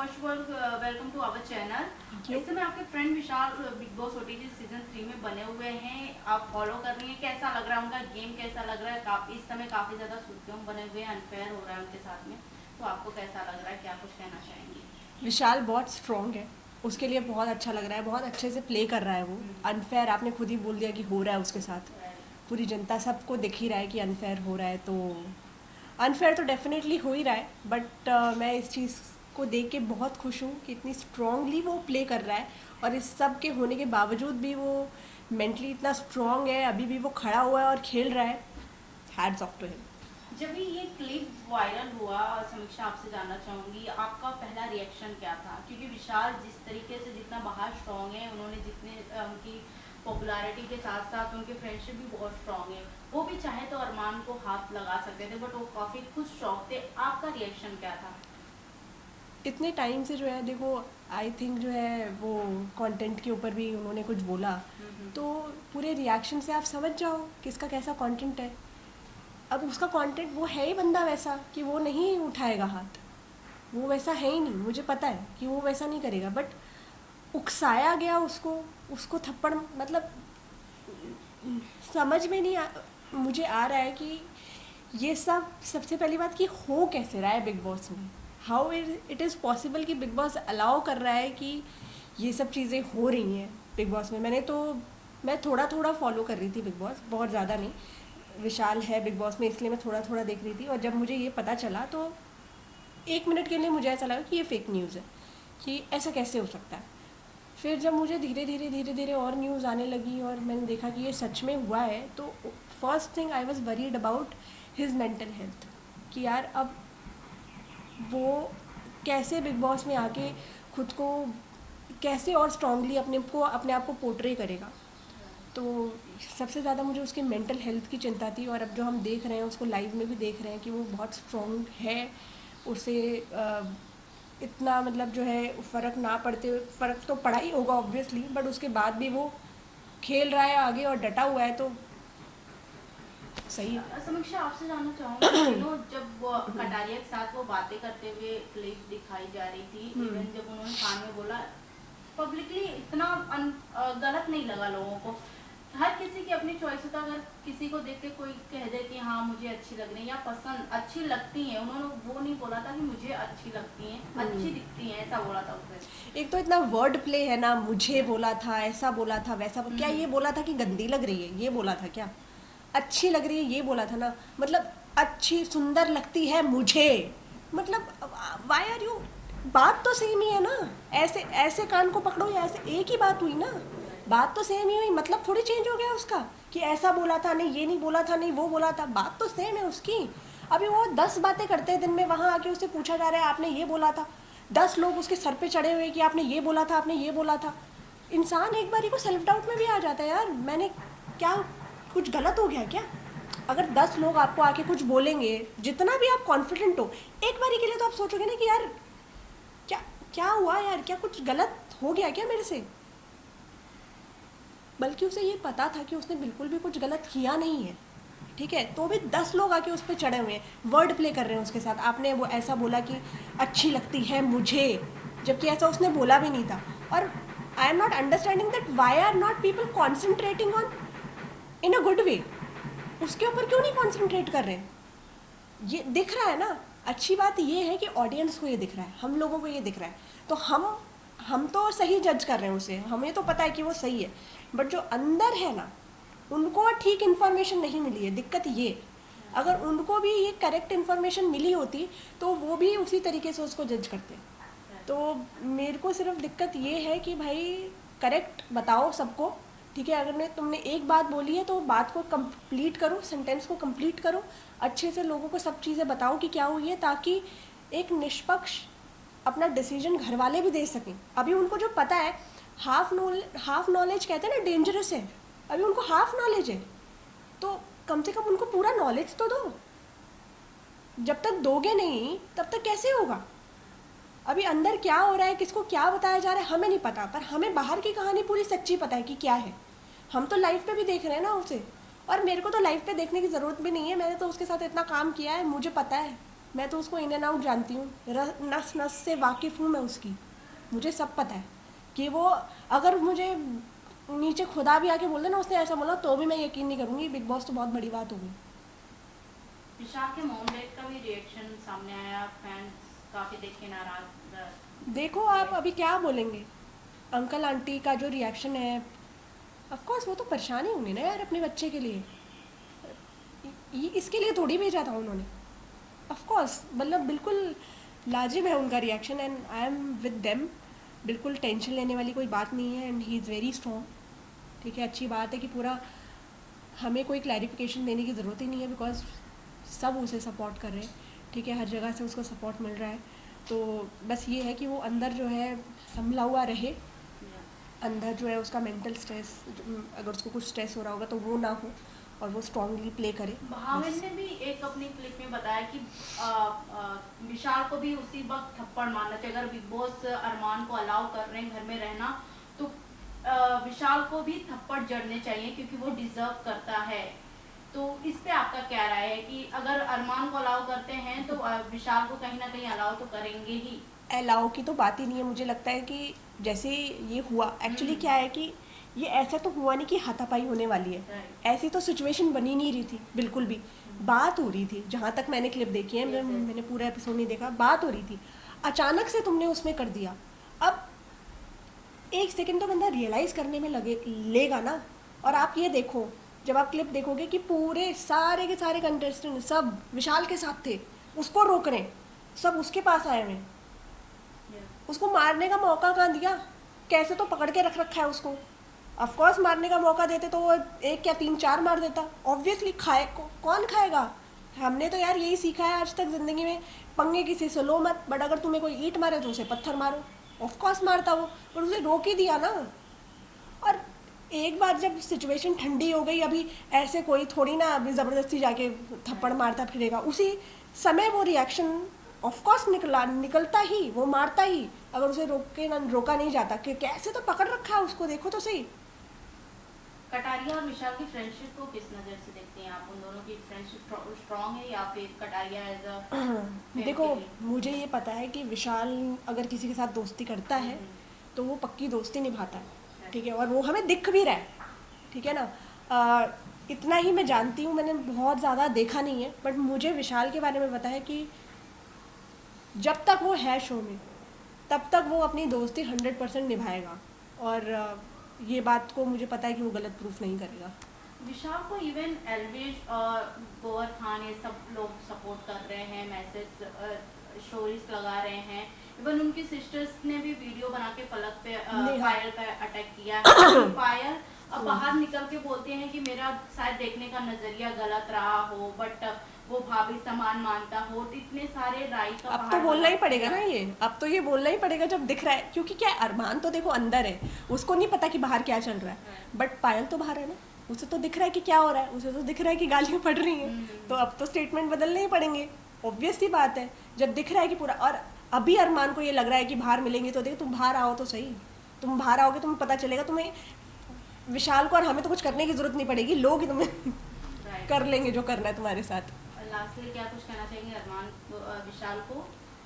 First welcome to our channel. इस समय आपके friend Vishal Bigg Boss OTT season 3 में बने हुए हैं, आप फॉलो कर रही हैं, कैसा लग रहा है उनका गेम, कैसा लग रहा है? इस समय काफी ज्यादा सुर्खियों में बने हुए हैं, अनफेयर हो रहा है उनके साथ में, तो आपको कैसा लग रहा है, क्या कुछ कहना चाहेंगे? विशाल बहुत स्ट्रॉन्ग है, उसके लिए बहुत अच्छा लग रहा है, बहुत अच्छे से प्ले कर रहा है वो। अनफेयर आपने खुद ही बोल दिया कि हो रहा है उसके साथ। पूरी जनता सबको दिख ही रहा है कि अनफेयर हो रहा है, तो अनफेयर तो डेफिनेटली हो ही रहा है। बट मैं इस चीज़ को देख के बहुत खुश हूँ कि इतनी स्ट्रांगली वो प्ले कर रहा है, और इस सब के होने के बावजूद भी वो मेंटली इतना स्ट्रांग है, अभी भी वो खड़ा हुआ है और खेल रहा है। Hats off to him. जब भी ये क्लिप वायरल हुआ, समीक्षा आपसे जानना चाहूंगी आपका पहला रिएक्शन क्या था? क्योंकि विशाल जिस तरीके से जितना बाहर स्ट्रांग है, उन्होंने जितने उनकी पॉपुलैरिटी के साथ साथ उनके फ्रेंडशिप भी बहुत स्ट्रांग है, वो भी चाहे तो अरमान को हाथ लगा सकते थे, बट वो काफी खुद स्ट्रांग थे। आपका रिएक्शन क्या था? इतने टाइम से जो है देखो, आई थिंक जो है वो कंटेंट के ऊपर भी उन्होंने कुछ बोला, तो पूरे रिएक्शन से आप समझ जाओ किसका कैसा कंटेंट है। अब उसका कंटेंट वो है ही बंदा वैसा कि वो नहीं उठाएगा हाथ, वो वैसा है ही नहीं, मुझे पता है कि वो वैसा नहीं करेगा। बट उकसाया गया उसको, उसको थप्पड़, मतलब समझ में नहीं मुझे आ रहा है कि ये सब, सबसे पहली बात कि हो कैसे रहा है बिग बॉस में। हाउ इट इज़ पॉसिबल कि बिग बॉस अलाउ कर रहा है कि ये सब चीज़ें हो रही हैं बिग बॉस में। मैं थोड़ा थोड़ा फॉलो कर रही थी बिग बॉस, बहुत ज़्यादा नहीं। विशाल है बिग बॉस में इसलिए मैं थोड़ा थोड़ा देख रही थी, और जब मुझे ये पता चला तो 1 मिनट के लिए मुझे ऐसा लगा कि ये फेक न्यूज़ है, कि ऐसा कैसे हो सकता है। फिर जब मुझे धीरे धीरे और न्यूज़ आने लगी और मैंने देखा कि ये सच में हुआ है, तो first thing I was worried about his mental health, कि यार अब वो कैसे बिग बॉस में आके खुद को कैसे और स्ट्रांगली अपने आप को पोर्ट्रे करेगा। तो सबसे ज़्यादा मुझे उसके मेंटल हेल्थ की चिंता थी, और अब जो हम देख रहे हैं उसको लाइव में भी देख रहे हैं कि वो बहुत स्ट्रांग है। उसे इतना मतलब जो है फ़र्क ना पड़ते, फ़र्क तो पड़ा ही होगा ऑब्वियसली, बट उसके बाद भी वो खेल रहा है आगे और डटा हुआ है, तो सही है। समीक्षा आपसे जानना चाहूंगी, जब वो कटारिया के साथ वो बातें करते हुए क्लिप दिखाई जा रही थी, इवन जब उन्होंने कान में बोला, पब्लिकली इतना गलत नहीं लगा लोगों को? हर किसी की अपनी चॉइस होता है, अगर किसी को देख के कोई कह दे कि हाँ मुझे अच्छी लग रही है या पसंद अच्छी लगती है, उन्होंने वो नहीं बोला था कि मुझे अच्छी लगती हैं, अच्छी दिखती हैं, ऐसा बोला था उसने। एक तो इतना वर्ड प्ले है ना, मुझे बोला था, ऐसा बोला था, वैसा क्या ये बोला था कि गंदी लग रही है, ये बोला था क्या? अच्छी लग रही है ये बोला था ना, मतलब अच्छी सुंदर लगती है मुझे, मतलब वाई आर यू, बात तो सेम ही है ना। ऐसे ऐसे कान को पकड़ो या ऐसे, एक ही बात हुई ना, बात तो सेम ही हुई, मतलब थोड़ी चेंज हो गया उसका कि ऐसा बोला था, नहीं ये नहीं बोला था, नहीं वो बोला था, बात तो सेम है उसकी। अभी वो 10 बातें करते हैं दिन में, वहाँ आके उससे पूछा जा रहा है आपने ये बोला था, 10 लोग उसके सर पे चढ़े हुए कि आपने ये बोला था, आपने ये बोला था। इंसान एक बारी को सेल्फ डाउट में भी आ जाता है, यार मैंने क्या कुछ गलत हो गया क्या? अगर 10 लोग आपको आके कुछ बोलेंगे, जितना भी आप कॉन्फिडेंट हो, एक बारी के लिए तो आप सोचोगे ना कि यार क्या क्या हुआ यार, क्या कुछ गलत हो गया क्या मेरे से? बल्कि उसे ये पता था कि उसने बिल्कुल भी कुछ गलत किया नहीं है, ठीक है, तो भी 10 लोग आके उस पर चढ़े हुए हैं, वर्ड प्ले कर रहे हैं उसके साथ। आपने वो ऐसा बोला कि अच्छी लगती है मुझे, जबकि ऐसा उसने बोला भी नहीं था। और I am not understanding that why are not people concentrating on in a good way. उसके ऊपर क्यों नहीं कॉन्सेंट्रेट कर रहे हैं? ये दिख रहा है ना। अच्छी बात ये है कि ऑडियंस को ये दिख रहा है, हम लोगों को ये दिख रहा है, तो हम तो सही जज कर रहे हैं उसे, हमें तो पता है कि वो सही है। बट जो अंदर है ना, उनको ठीक इन्फॉर्मेशन नहीं मिली है, दिक्कत ये। अगर उनको भी ये करेक्ट इन्फॉर्मेशन मिली होती तो वो भी उसी तरीके से उसको जज करते। तो मेरे को सिर्फ दिक्कत ये है कि भाई करेक्ट बताओ सबको, ठीक है, अगर तुमने एक बात बोली है तो बात को कंप्लीट करो, सेंटेंस को कंप्लीट करो, अच्छे से लोगों को सब चीज़ें बताओ कि क्या हुई है, ताकि एक निष्पक्ष अपना डिसीजन घर वाले भी दे सकें। अभी उनको जो पता है, हाफ नॉलेज कहते हैं ना डेंजरस है, अभी उनको हाफ नॉलेज है, तो कम से कम उनको पूरा नॉलेज तो दो। जब तक दोगे नहीं तब तक कैसे होगा? अभी अंदर क्या हो रहा है, किसको क्या बताया जा रहा है, हमें नहीं पता, पर हमें बाहर की कहानी पूरी सच्ची पता है कि क्या है। हम तो लाइफ पे भी देख रहे हैं ना उसे, और मेरे को तो लाइफ पे देखने की ज़रूरत भी नहीं है, मैंने तो उसके साथ इतना काम किया है, मुझे पता है मैं तो उसको इन एंड आउट जानती हूँ, नस नस से वाकिफ़ हूँ मैं उसकी, मुझे सब पता है कि वो, अगर मुझे नीचे खुदा भी आके बोल दे ना उसने ऐसा बोला, तो भी मैं यकीन नहीं करूँगी। बिग बॉस तो बहुत बड़ी बात होगी। विशाल के मॉम डैड का भी रिएक्शन सामने आया, फैंस काफी देख के नाराज। देखो आप अभी क्या बोलेंगे, अंकल आंटी का जो रिएक्शन है, ऑफ कोर्स वो तो परेशान ही होंगे ना यार अपने बच्चे के लिए, इसके लिए थोड़ी भेजा था उन्होंने। ऑफ कोर्स मतलब बिल्कुल लाजिब है उनका reaction, and I am with them. बिल्कुल टेंशन लेने वाली कोई बात नहीं है, and he is very strong. ठीक है, अच्छी बात है कि पूरा हमें कोई क्लैरिफिकेशन देने की ज़रूरत ही नहीं है, बिकॉज सब उसे सपोर्ट कर रहे हैं। ठीक है, हर जगह से उसको सपोर्ट मिल रहा है। तो बस ये है कि वो अंदर जो है संभला हुआ रहे, अंदर जो है उसका मेंटल स्ट्रेस, अगर उसको कुछ स्ट्रेस हो रहा होगा तो वो ना हो, और वो स्ट्रांगली प्ले करे। भाविन ने भी एक अपनी क्लिप में बताया कि विशाल को भी उसी वक्त थप्पड़ मारना चाहिए। अगर बिग बॉस अरमान को अलाउ कर रहे हैं घर में रहना, तो विशाल को भी थप्पड़ जड़ने चाहिए क्योंकि वो डिजर्व करता है। तो इस पे आपका क्या राय है कि अगर अरमान को अलाउ करते हैं तो विशाल को कहीं ना कहीं अलाउ तो करेंगे ही? अलाउ की तो बात ही नहीं है। मुझे लगता है कि जैसे ये हुआ, एक्चुअली क्या है कि ये ऐसा तो हुआ नहीं कि हाथापाई होने वाली है, Right. ऐसी तो सिचुएशन बनी नहीं रही थी बिल्कुल भी। बात हो रही थी, जहाँ तक मैंने क्लिप देखी है, Yes, yes. मैंने पूरा एपिसोड नहीं देखा, बात हो रही थी, अचानक से तुमने उसमें कर दिया। अब एक सेकंड तो बंदा रियलाइज़ करने में लेगा ना। और आप ये देखो, जब आप क्लिप देखोगे कि पूरे सारे के सारे कंटेस्टेंट सब विशाल के साथ थे, उसको रोक रहे हैं, सब उसके पास आए हुए हैं, उसको मारने का मौका कहाँ दिया? कैसे तो पकड़ के रख रखा है उसको। ऑफ कोर्स मारने का मौका देते तो वो एक या 3-4 मार देता। ऑब्वियसली कौन खाएगा? हमने तो यार यही सीखा है आज तक ज़िंदगी में, पंगे किसी से लो मत, बट अगर तुम्हें कोई ईंट मारे तो उसे पत्थर मारो। ऑफ कोर्स मारता वो, पर उसे रोक ही दिया ना। और एक बार जब सिचुएशन ठंडी हो गई, अभी ऐसे कोई थोड़ी ना अभी ज़बरदस्ती जाके थप्पड़ मारता फिरेगा, उसी समय वो रिएक्शन ऑफ कोर्स निकलता ही, वो मारता ही, अगर उसे रोका नहीं जाता। कि कैसे तो पकड़ रखा है उसको, देखो तो सही। कटारिया और विशाल की फ्रेंडशिप को किस नज़र से देखते हैं आप? उन दोनों की फ्रेंडशिप स्ट्रांग है या फिर कटारिया एज अ देखो, मुझे ये पता है कि विशाल अगर किसी के साथ दोस्ती करता है तो वो पक्की दोस्ती निभाता है। ठीक है, और वो हमें दिख भी रहा है। ठीक है ना, इतना ही मैं जानती हूँ, मैंने बहुत ज़्यादा देखा नहीं है, बट मुझे विशाल के बारे में पता है कि जब तक वो है शो में तब तक वो अपनी दोस्ती 100% निभाएगा, और ये बात को मुझे पता है कि वो गलत प्रूफ नहीं करेगा। विशाल को इवन एलविश और गोवर खान ये सब लोग सपोर्ट कर रहे हैं, मैसेज स्टोरीज लगा रहे हैं। इवन उनकी सिस्टर्स ने भी वीडियो बना के पलक पे पायल पे अटैक किया है। पायल अब बाहर निकल के बोलते हैं कि मेरा शायद देखने का नजरिया गलत रहा हो, बट वो भाभी समान मानता हो। तो इतने सारे राय का अब तो बोलना ही पड़ेगा ना ये, अब तो ये बोलना ही पड़ेगा जब दिख रहा है, क्योंकि क्या अरमान तो देखो अंदर है, उसको नहीं पता कि बाहर क्या चल रहा है, बट पायल तो बाहर है ना, उसे तो दिख रहा है कि क्या हो रहा है, उसे तो दिख रहा है कि गालियाँ पड़ रही हैं। तो अब तो स्टेटमेंट बदलने ही पड़ेंगे, ऑब्वियस सी बात है। जब दिख रहा है कि पूरा, और अभी अरमान को ये लग रहा है कि बाहर मिलेंगे, तो देखो तुम बाहर आओ तो सही, तुम बाहर आओगे तुम्हें पता चलेगा, तुम्हें विशाल को और हमें तो कुछ करने की जरूरत नहीं पड़ेगी, लोग ही तुम्हें कर लेंगे जो करना है तुम्हारे साथ। लास्टली क्या कुछ कहना चाहेंगे अरमान विशाल को,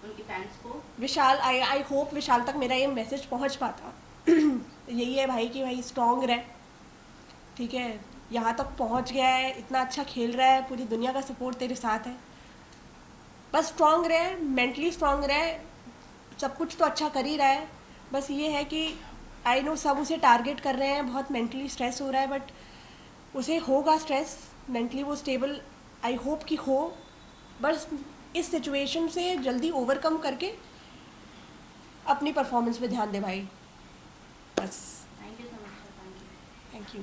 उनकी फैंस को? विशाल, आई होप विशाल तक मेरा ये मैसेज पहुंच पाता। यही है भाई कि भाई स्ट्रॉन्ग रहे। ठीक है, यहाँ तक पहुंच गया है, इतना अच्छा खेल रहा है, पूरी दुनिया का सपोर्ट तेरे साथ है, बस स्ट्रॉन्ग रहे, मेंटली स्ट्रॉन्ग रहे, सब कुछ तो अच्छा कर ही रहा है। बस ये है कि आई नो सब उसे टारगेट कर रहे हैं, बहुत मेंटली स्ट्रेस हो रहा है, बट उसे होगा स्ट्रेस, मेंटली वो स्टेबल आई होप कि हो। बस इस सिचुएशन से जल्दी ओवरकम करके अपनी परफॉर्मेंस पे ध्यान दे भाई, बस। Thank you so much. Thank you.